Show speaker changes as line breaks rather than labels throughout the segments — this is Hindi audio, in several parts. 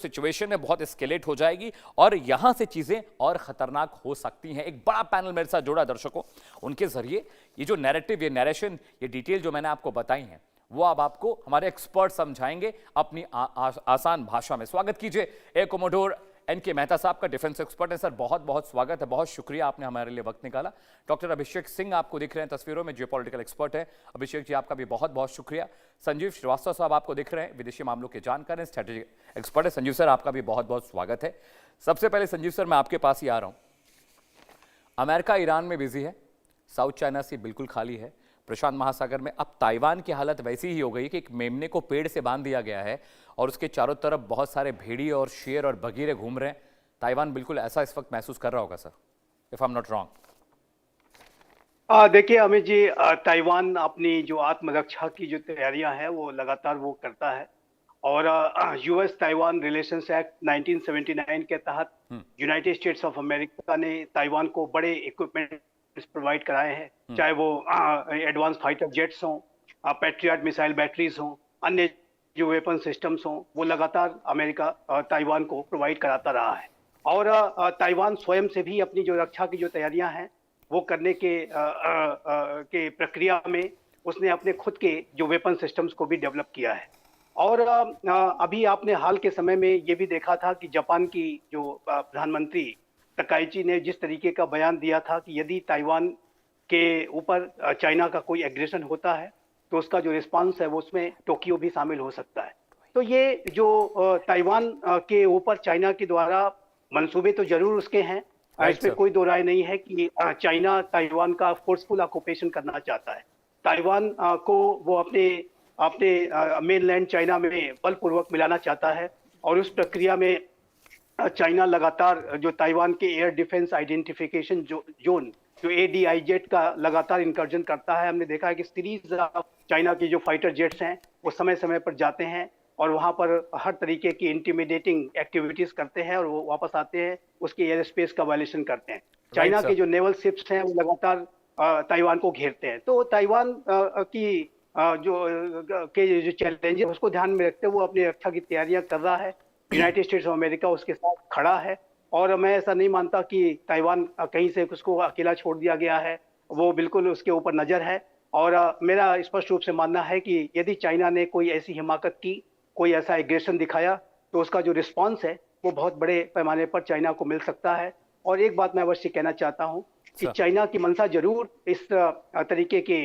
सिचुएशन है बहुत एस्केलेट हो जाएगी और यहां से चीजें और खतरनाक हो सकती हैं। एक बड़ा पैनल मेरे साथ जुड़ा दर्शकों, उनके जरिए ये जो नैरेटिव, ये नैरेशन, ये डिटेल जो मैंने आपको बताई हैं वो अब आपको हमारे एक्सपर्ट समझाएंगे अपनी आसान भाषा में। स्वागत कीजिए एयर कोमोडोर एनके मेहता साहब का, डिफेंस एक्सपर्ट है सर। बहुत बहुत स्वागत है, बहुत शुक्रिया आपने हमारे लिए वक्त निकाला। डॉक्टर अभिषेक सिंह आपको दिख रहे हैं तस्वीरों में, जियोपॉलिटिकल एक्सपर्ट है। अभिषेक जी आपका भी बहुत बहुत शुक्रिया। संजीव श्रीवास्तव साहब आपको दिख रहे हैं, विदेशी मामलों के जानकार हैं, स्ट्रेटेजिक एक्सपर्ट है। संजीव सर आपका भी बहुत बहुत स्वागत है। सबसे पहले संजीव सर मैं आपके पास ही आ रहा हूं। अमेरिका ईरान में बिजी है, साउथ चाइना सी बिल्कुल खाली है, प्रशांत महासागर में अब ताइवान की हालत वैसी ही हो गई कि एक मेमने को पेड़ से बांध दिया गया है और उसके चारों तरफ बहुत सारे भेड़िए और शेर और बगीरे घूम रहे हैं। ताइवान बिल्कुल ऐसा इस वक्त महसूस कर रहा होगा sir, if I am not wrong.
देखिए अमित जी, ताइवान अपनी जो आत्मरक्षा की जो तैयारियां हैं वो लगातार वो करता है। और यूएस ताइवान रिलेशंस एक्ट 1979 के तहत यूनाइटेड स्टेट्स ऑफ अमेरिका ने ताइवान को बड़े इक्विपमेंट्स प्रोवाइड कराए हैं, चाहे वो एडवांस फाइटर जेट्स हों, पैट्रियट मिसाइल बैटरीज हों, अन्य जो वेपन सिस्टम्स हों, वो लगातार अमेरिका ताइवान को प्रोवाइड कराता रहा है। और ताइवान स्वयं से भी अपनी जो रक्षा की जो तैयारियां हैं वो करने के प्रक्रिया में उसने अपने खुद के जो वेपन सिस्टम्स को भी डेवलप किया है। और अभी आपने हाल के समय में ये भी देखा था कि जापान की जो प्रधानमंत्री तकाइची ने जिस तरीके का बयान दिया था कि यदि ताइवान के ऊपर चाइना का कोई एग्रेशन होता है तो उसका जो रिस्पांस है वो उसमें टोक्यो भी शामिल हो सकता है। तो ये जो ताइवान के ऊपर चाइना के द्वारा मंसूबे तो जरूर उसके हैं, इसमें कोई दो राय नहीं है कि चाइना ताइवान का फोर्सफुल ऑक्युपेशन करना चाहता है। ताइवान को वो अपने अपने मेनलैंड चाइना में बलपूर्वक मिलाना चाहता है और उस प्रक्रिया में चाइना लगातार जो ताइवान के एयर डिफेंस आइडेंटिफिकेशन जोन जो ADIZ का लगातार इंकर्जन करता है। हमने देखा है कि सीरीज ऑफ चाइना की जो फाइटर जेट्स हैं वो समय समय पर जाते हैं और वहां पर हर तरीके की इंटिमिडेटिंग एक्टिविटीज करते हैं और वो वापस आते हैं, उसके एयर स्पेस का वायलेशन करते हैं। चाइना के जो नेवल शिप्स हैं वो लगातार ताइवान को घेरते हैं। तो ताइवान की जो चैलेंज है उसको ध्यान में रखते हुए वो अपनी रक्षा की तैयारियां कर रहा है। यूनाइटेड स्टेट्स ऑफ अमेरिका उसके साथ खड़ा है और मैं ऐसा नहीं मानता कि ताइवान कहीं से उसको अकेला छोड़ दिया गया है, वो बिल्कुल उसके ऊपर नजर है। और मेरा स्पष्ट रूप से मानना है कि यदि चाइना ने कोई ऐसी हिमाकत की, कोई ऐसा एग्रेशन दिखाया तो उसका जो रिस्पांस है वो बहुत बड़े पैमाने पर चाइना को मिल सकता है। और एक बात मैं अवश्य कहना चाहता हूं कि चाइना की मंशा जरूर इस तरीके के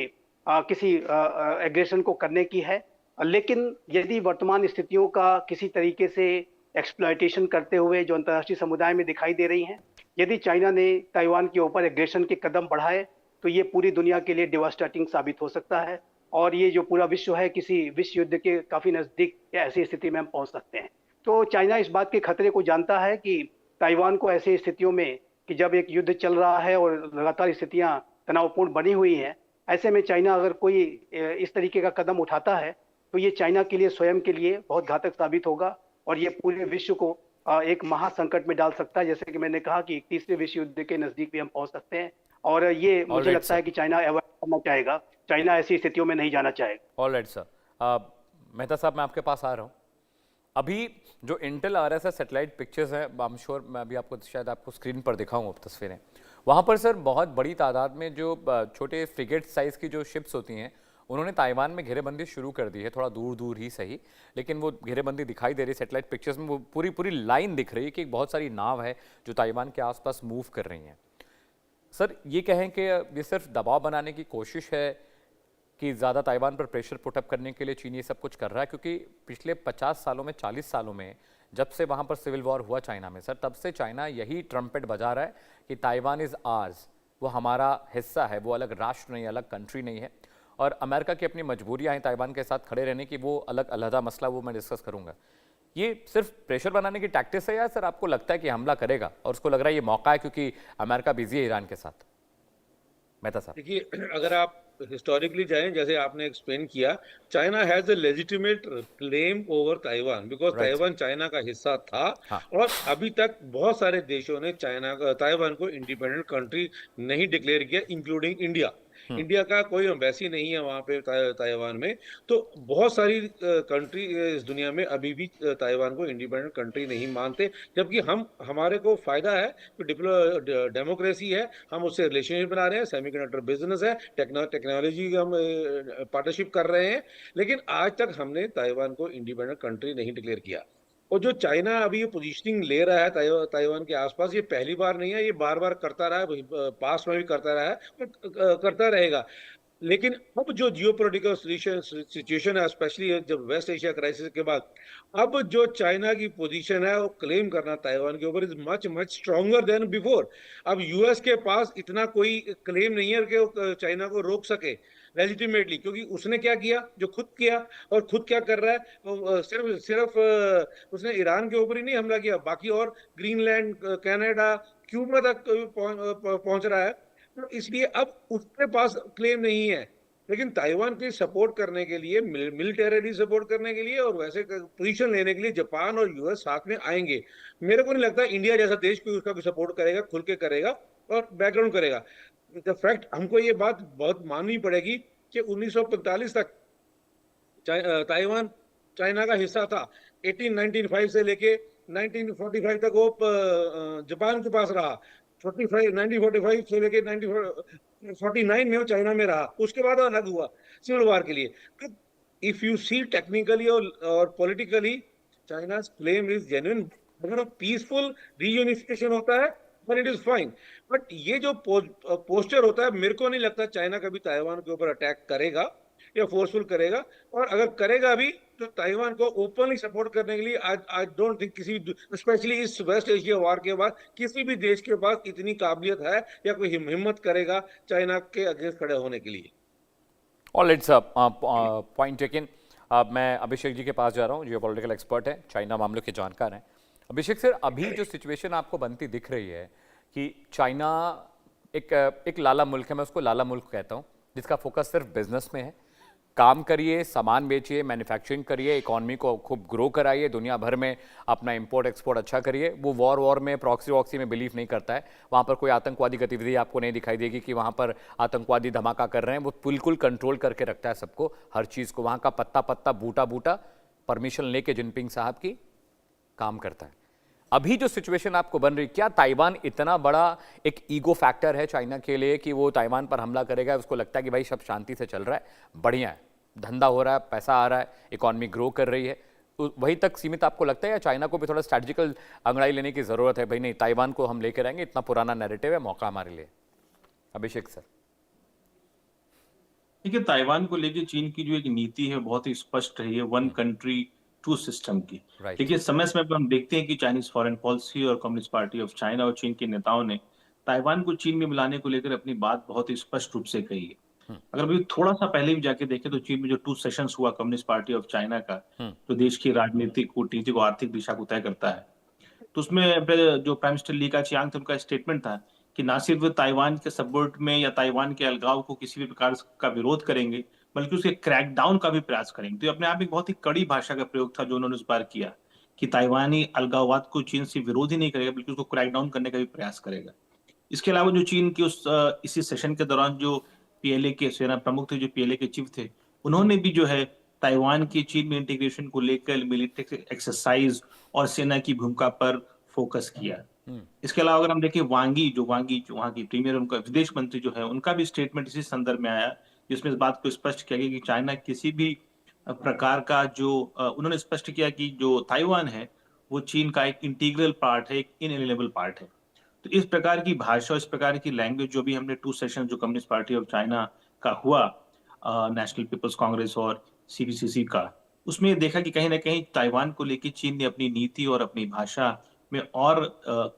किसी एग्रेशन को करने की है, लेकिन यदि वर्तमान स्थितियों का किसी तरीके से एक्सप्लॉयटेशन करते हुए जो अंतर्राष्ट्रीय समुदाय में दिखाई दे रही हैं, यदि चाइना ने ताइवान के ऊपर एग्रेशन के कदम बढ़ाए तो ये पूरी दुनिया के लिए डिवास्टेटिंग साबित हो सकता है और ये जो पूरा विश्व है किसी विश्व युद्ध के काफी नजदीक या ऐसी स्थिति में हम पहुंच सकते हैं। तो चाइना इस बात के खतरे को जानता है कि ताइवान को ऐसी स्थितियों में कि जब एक युद्ध चल रहा है और लगातार स्थितियां तनावपूर्ण बनी हुई हैं, ऐसे में चाइना अगर कोई इस तरीके का कदम उठाता है तो ये चाइना के लिए, स्वयं के लिए बहुत घातक साबित होगा और ये पूरे विश्व को एक महासंकट में डाल सकता है। जैसे कि मैंने कहा कि एक तीसरे विश्व युद्ध के नजदीक भी हम पहुंच सकते हैं और ये मुझे लगता है कि चाइना अवॉइड करना चाहेगा, चाइना ऐसी स्थितियों में नहीं जाना चाहेगा।
ऑलराइट सर, मेहता साहब मैं आपके पास आ रहा हूं। अभी जो इंटेल RSS सैटेलाइट पिक्चर्स हैं, आई एम श्योर मैं अभी आपको शायद आपको स्क्रीन पर दिखाऊं तस्वीरें, वहां पर सर बहुत बड़ी तादाद में जो छोटे फ्रिगेट साइज की जो शिप्स होती हैं उन्होंने ताइवान में घेरेबंदी शुरू कर दी है, थोड़ा दूर दूर ही सही, लेकिन वो घेरेबंदी दिखाई दे रही है सैटेलाइट पिक्चर्स में। वो पूरी पूरी लाइन दिख रही है कि बहुत सारी नाव है जो ताइवान के आसपास मूव कर रही हैं। सर ये कहें कि ये सिर्फ दबाव बनाने की कोशिश है कि ज़्यादा ताइवान पर प्रेशर पुटअप करने के लिए चीन ये सब कुछ कर रहा है, क्योंकि पिछले 50 सालों में, 40 सालों में जब से वहाँ पर सिविल वॉर हुआ चाइना में सर, तब से चाइना यही ट्रम्पेट बजा रहा है कि ताइवान इज़ आर्स, वो हमारा हिस्सा है, वो अलग राष्ट्र नहीं, अलग कंट्री नहीं है। और अमेरिका की अपनी मजबूरियाँ हैं ताइवान के साथ खड़े रहने की, वो अलग अलहदा मसला, वो मैं डिस्कस करूँगा। ये सिर्फ प्रेशर बनाने की टैक्टिक्स है या सर आपको लगता है कि हमला करेगा और उसको लग रहा है ये मौका है क्योंकि अमेरिका बिजी है ईरान के साथ? मेहता साहब
देखिए, अगर आप हिस्टोरिकली जाएं, जैसे आपने एक्सप्लेन किया, China has a legitimate claim over Taiwan because Taiwan China का हिस्सा था। और अभी तक बहुत सारे देशों ने ताइवान को इंडिपेंडेंट कंट्री नहीं डिक्लेयर किया, इंक्लूडिंग इंडिया। इंडिया का कोई एम्बेसी नहीं है वहां पे ताइवान में। तो बहुत सारी कंट्री इस दुनिया में अभी भी ताइवान को इंडिपेंडेंट कंट्री नहीं मानते, जबकि हम हमारे को फायदा है कि डेमोक्रेसी है, हम उससे रिलेशनशिप बना रहे हैं, सेमीकंडक्टर बिजनेस है, टेक्नोलॉजी हम पार्टनरशिप कर रहे हैं, लेकिन आज तक हमने ताइवान को इंडिपेंडेंट कंट्री नहीं डिक्लेयर किया। और जो चाइना अभी ये पोजीशनिंग ले रहा है ताइवान के आसपास, ये पहली बार नहीं है, ये बार बार करता रहा है, पास्ट में भी करता रहा है और करता रहेगा। लेकिन अब जो जियोपॉलिटिकल सिचुएशन है, स्पेशली जब वेस्ट एशिया क्राइसिस के बाद, अब जो चाइना की पोजीशन है वो क्लेम करना ताइवान के ऊपर is much much stronger than before. अब यूएस के पास इतना कोई क्लेम नहीं है कि वो चाइना को रोक सके लेजिटिमेटली, क्योंकि उसने क्या किया, जो खुद किया, और खुद क्या कर रहा है, वो सिर्फ सिर्फ उसने ईरान के ऊपर ही नहीं हमला किया, बाकी और ग्रीनलैंड, कनाडा, क्यूबा तक पहुंच रहा है। तो इसलिए अब उसके पास क्लेम नहीं है, लेकिन ताइवान की सपोर्ट करने के लिए, मिलिटरी सपोर्ट करने के लिए और वैसे पोजीशन लेने के लिए जापान और यूएस साथ में आएंगे। मेरे को नहीं लगता इंडिया जैसा देश कोई उसका सपोर्ट करेगा, खुल के करेगा और बैकग्राउंड करेगा। द फैक्ट हमको ये बात बहुत माननी पड़ेगी कि 1945 तक ताइवान चाइना का हिस्सा था। 1895 से लेके 1945 तक वो जापान के पास रहा। 1945 से लेके 1949 में वो चाइना में रहा, उसके बाद वो अलग हुआ सिविल वार के लिए। इफ यू सी टेक्निकली और politically, China claim is genuine. अगर पीसफुल रीयूनिफिकेशन होता है but it is fine, but ये जो पोस्टर होता है, मेरे को नहीं लगता चाइना कभी ताइवान के ऊपर अटैक करेगा या फोर्सफुल करेगा। और अगर करेगा भी तो ताइवान को ओपनली सपोर्ट करने के लिए आई डोंट थिंक किसी, स्पेशली इस वेस्ट एशिया वॉर के बाद, किसी भी देश के पास इतनी काबिलियत है या कोई हिम्मत करेगा चाइना के अगेंस्ट खड़े होने के लिए।
All it's point taken. अब मैं अभिषेक जी के पास जा रहा हूँ, जो पॉलिटिकल एक्सपर्ट है, चाइना मामलों के जानकार हैं। अभिषेक सर, अभी जो सिचुएशन आपको बनती दिख रही है कि चाइना एक लाला मुल्क है, मैं उसको लाला मुल्क कहता हूँ, जिसका फोकस सिर्फ बिजनेस में है। काम करिए, सामान बेचिए, मैन्युफैक्चरिंग करिए, इकोनॉमी को खूब ग्रो कराइए, दुनिया भर में अपना इंपोर्ट एक्सपोर्ट अच्छा करिए। वो वॉर में, प्रॉक्सी वॉक्सी में बिलीव नहीं करता है। वहाँ पर कोई आतंकवादी गतिविधि आपको नहीं दिखाई देगी कि वहाँ पर आतंकवादी धमाका कर रहे हैं। वो बिल्कुल कंट्रोल करके रखता है सबको, हर चीज़ को। वहाँ का पत्ता पत्ता, बूटा बूटा परमिशन लेके जिनपिंग साहब की काम करता है। अभी जो सिचुएशन आपको बन रही, क्या ताइवान इतना बड़ा एक ईगो फैक्टर है चाइना के लिए कि वो ताइवान पर हमला करेगा? उसको लगता है कि भाई सब शांति से चल रहा है, बढ़िया है, धंधा हो रहा है, पैसा आ रहा है, इकोनॉमी ग्रो कर रही है, तो वहीं तक सीमित आपको लगता है, या चाइना को भी थोड़ा स्ट्रैटेजिकल अंगड़ाई लेने की जरूरत है? भाई नहीं, ताइवान को हम लेकर आएंगे, इतना पुराना नैरेटिव है, मौका हमारे लिए। अभिषेक सर।
देखिए, ताइवान को लेकर चीन की जो एक नीति है बहुत ही स्पष्ट रही है, वन कंट्री टू सिस्टम की। देखिए, समय समय पर हम देखते हैं कि चाइनीज फॉरेन पॉलिसी और कम्युनिस्ट पार्टी ऑफ चाइना और चीन के नेताओं ने ताइवान को चीन में मिलाने को लेकर अपनी बात बहुत ही स्पष्ट रूप से कही है। अगर अभी थोड़ा सा पहले भी जाके देखें तो चीन में जो 2 सेशंस हुआ कम्युनिस्ट पार्टी ऑफ चाइना का, तो देश की राजनीतिक, कूटनीतिक और आर्थिक दिशा को तय करता है, तो उसमें जो प्राइम मिनिस्टर ली का चियांग थे, उनका स्टेटमेंट था कि ना सिर्फ ताइवान के सबवर्ट में या ताइवान के अलगाव को किसी भी प्रकार का विरोध करेंगे, बल्कि उसके क्रैकडाउन का भी प्रयास करेंगे। तो अपने आप एक बहुत ही कड़ी भाषा का प्रयोग था जो उन्होंने इस बार किया कि ताइवानी अलगाववाद को चीन से विरोध ही नहीं करेगा, बल्कि उसको क्रैकडाउन करने का भी प्रयास करेगा। इसके अलावा जो चीन की इसी सेशन के दौरान जो पीएलए के सेना प्रमुख थे, जो पीएलए के चीफ थे, उन्होंने भी जो है ताइवान की चीन में इंटीग्रेशन को लेकर मिलिट्री एक्सरसाइज और सेना की भूमिका पर फोकस किया। इसके अलावा अगर हम देखें वांगी जो वहाँ की प्रीमियर, उनका विदेश मंत्री जो है, उनका भी स्टेटमेंट इसी संदर्भ में आया, जिसमें इस बात को स्पष्ट किया गया कि चाइना किसी भी प्रकार का उन्होंने स्पष्ट किया कि जो ताइवान है वो चीन का एक इंटीग्रल पार्ट है, एक इनएलिएनेबल पार्ट है। तो इस प्रकार की भाषा, इस प्रकार की लैंग्वेज जो भी हमने 2 सेशन जो कम्युनिस्ट पार्टी ऑफ चाइना का हुआ, नेशनल पीपल्स कांग्रेस और सीपीसीसी का, उसमें देखा कि कहीं ना कहीं ताइवान को लेकर चीन ने अपनी नीति और अपनी भाषा में और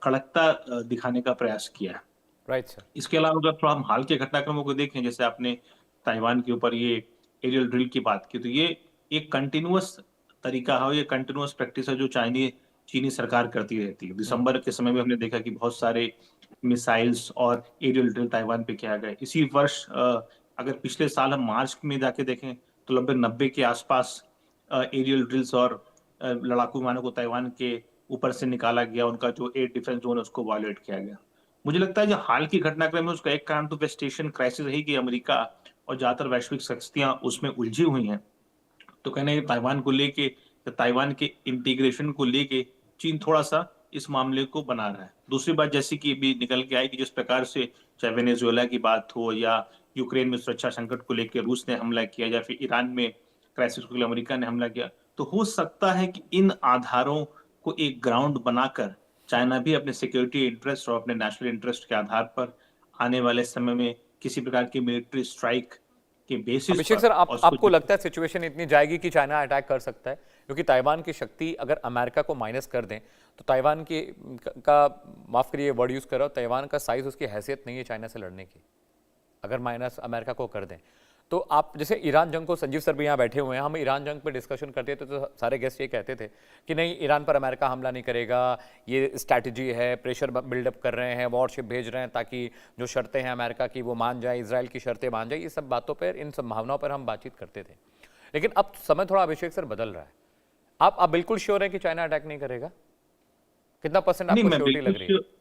कड़कता दिखाने का प्रयास किया।
Right sir.
इसके अलावा अगर थोड़ा हम हाल के घटनाक्रमों को देखें, जैसे आपने ताइवान के ऊपर ये एरियल ड्रिल की बात की, तो ये एक कंटिन्यूअस तरीका है, ये कंटिन्यूअस प्रैक्टिस है जो चीनी सरकार करती रहती है। दिसंबर के समय में हमने देखा कि बहुत सारे मिसाइल्स और एरियल ड्रिल ताइवान पे किया गया। इसी वर्ष अगर पिछले साल हम मार्च में जाके देखें तो लगभग 90 के आसपास एरियल ड्रिल्स और लड़ाकू विमानों को ताइवान के ऊपर से निकाला गया, उनका जो एयर डिफेंस जोन है उसको वायलेट किया गया। मुझे लगता है जो हाल की घटनाक्रम है उसका एक कारण तो वेस्ट एशियन क्राइसिस रही कि अमेरिका और ज्यादातर वैश्विक शक्तियां उसमें उलझी हुई हैं। तो कहना है ताइवान को लेके या ताइवान के इंटीग्रेशन को लेके चीन थोड़ा सा इस मामले को बना रहा है। दूसरी बात जैसे कि अभी निकल के आई कि जिस प्रकार से चाहे वेनेजुएला की बात हो या यूक्रेन में सुरक्षा संकट को लेकर रूस ने हमला किया या फिर ईरान में क्राइसिस को लेकर अमेरिका ने हमला किया, तो हो सकता है कि इन आधारों को एक ग्राउंड बनाकर चाइना भी अपने सिक्योरिटी इंटरेस्ट और अपने नेशनल इंटरेस्ट के आधार पर आने वाले समय में किसी प्रकार की मिलिट्री स्ट्राइक के बेसिस
अभिषेक
पर
सर,
और उसको
आपको लगता है सिचुएशन इतनी जाएगी कि चाइना अटैक कर सकता है? क्योंकि ताइवान की शक्ति अगर अमेरिका को माइनस कर दें तो ताइवान की का माफ करिए वर्ड यूज कर रहा हूं, ताइवान का साइज उसकी हैसियत नहीं है चाइना से लड़ने की, अगर माइनस अमेरिका को कर दें तो। आप जैसे ईरान जंग को, संजीव सर भी यहाँ बैठे हुए हैं, हम ईरान जंग पे डिस्कशन करते थे तो सारे गेस्ट ये कहते थे कि नहीं, ईरान पर अमेरिका हमला नहीं करेगा, ये स्ट्रैटेजी है, प्रेशर बिल्डअप कर रहे हैं, वॉरशिप भेज रहे हैं ताकि जो शर्तें हैं अमेरिका की वो मान जाए, इसराइल की शर्तें मान जाए। ये सब बातों पर, इन संभावनाओं पर हम बातचीत करते थे। लेकिन अब समय थोड़ा अभिषेक सर बदल रहा है। आप बिल्कुल श्योर है कि चाइना अटैक नहीं करेगा? कितना परसेंट
नहीं,
आपको
मैं
श्योरिटी लग
बिल्कुल
रही है?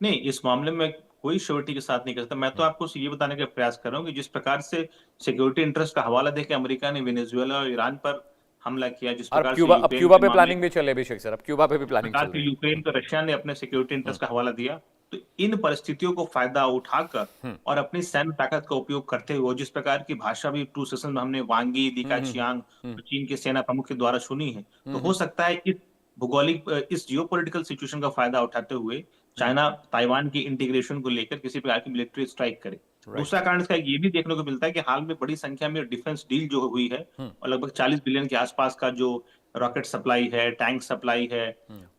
नहीं, इस मामले में कोई श्योरिटी के साथ नहीं कर सकता। मैं तो आपको ये बताने का प्रयास कर रहा हूँ कि जिस प्रकार से सिक्योरिटी इंटरेस्ट का हवाला देके अमेरिका ने वेनेजुएला और ईरान पर हमला किया, जिस
और
प्रकार से
क्यूबा, अब
यूक्रेन
क्यूबा
के
पे
मामले
प्लानिंग भी चल रही है अभिषेक सर, अब क्यूबा पे भी प्लानिंग
प्रकार
चल
से
रही है।
यूक्रेन पर रशिया ने अपने सिक्योरिटी इंटरेस्ट का हवाला दिया, तो इन परिस्थितियों को फायदा उठाकर और अपनी सैन्य ताकत का उपयोग करते हुए, जिस प्रकार की भाषा भी टू सेशन में हमने वांगी, दिका चियांग और चीन के सेना प्रमुख के द्वारा सुनी है, तो हो सकता है इस भौगोलिक, इस जियोपॉलिटिकल सिचुएशन का फायदा उठाते हुए चाइना ताइवान की इंटीग्रेशन को लेकर किसी प्रकार की मिलिट्री स्ट्राइक करे। दूसरा कारण इसका ये भी देखने को मिलता है कि हाल में बड़ी संख्या में डिफेंस डील जो हुई है और लगभग 40 बिलियन के आसपास का जो रॉकेट सप्लाई है, टैंक सप्लाई है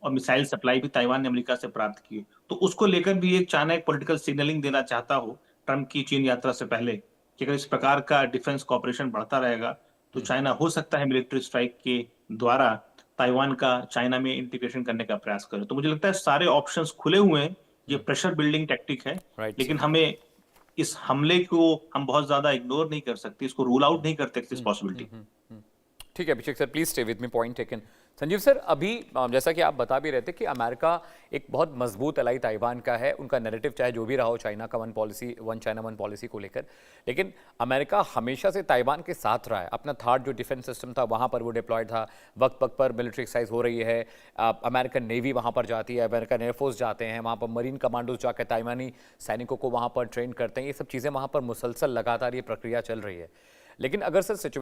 और मिसाइल सप्लाई भी ताइवान ने अमेरिका से प्राप्त की। तो उसको लेकर भी एक चाइना एक पॉलिटिकल सिग्नलिंग देना चाहता हो ट्रंप की चीन यात्रा से पहले कि अगर इस प्रकार का डिफेंस कॉपरेशन बढ़ता रहेगा तो चाइना हो सकता है मिलिट्री स्ट्राइक के द्वारा ताइवान का चाइना में इंटीग्रेशन करने का प्रयास करे। तो मुझे लगता है सारे ऑप्शंस खुले हुए हैं। ये प्रेशर बिल्डिंग टैक्टिक है, लेकिन हमें इस हमले को हम बहुत ज्यादा इग्नोर नहीं कर सकते, इसको रूल आउट नहीं करते इस पॉसिबिलिटी।
ठीक है Abhishek sir, please stay with me, point taken. Sanjeev sir, अभी जैसा कि आप बता भी रहे थे कि अमेरिका एक बहुत मजबूत एलाई ताइवान का है, उनका नैरेटिव चाहे जो भी रहा हो चाइना का वन चाइना वन पॉलिसी को लेकर, लेकिन अमेरिका हमेशा से ताइवान के साथ रहा है। अपना थर्ड जो डिफेंस सिस्टम था वहाँ पर वो डिप्लॉयड था, वक्त वक्त पर मिलिट्री एक्सरसाइज हो रही है, अमेरिकन नेवी वहाँ पर जाती है, अमेरिकन एयरफोर्स जाते हैं वहाँ पर, मरीन कमांडोज जाकर ताइवानी सैनिकों को वहाँ पर ट्रेन करते हैं, ये सब चीज़ें वहाँ पर मुसलसल लगातार ये प्रक्रिया चल रही है। लेकिन अगर सर